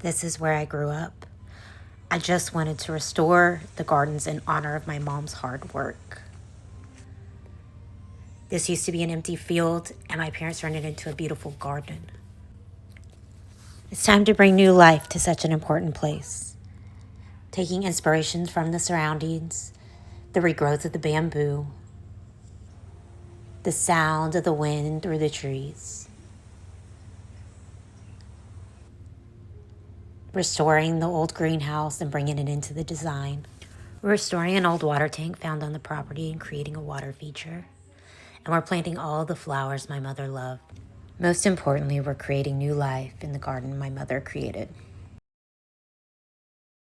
This is where I grew up. I just wanted to restore the gardens in honor of my mom's hard work. This used to be an empty field, and my parents turned it into a beautiful garden. It's time to bring new life to such an important place. Taking inspirations from the surroundings, the regrowth of the bamboo, the sound of the wind through the trees. Restoring the old greenhouse and bringing it into the design. Restoring an old water tank found on the property and creating a water feature. And we're planting all the flowers my mother loved. Most importantly, we're creating new life in the garden my mother created.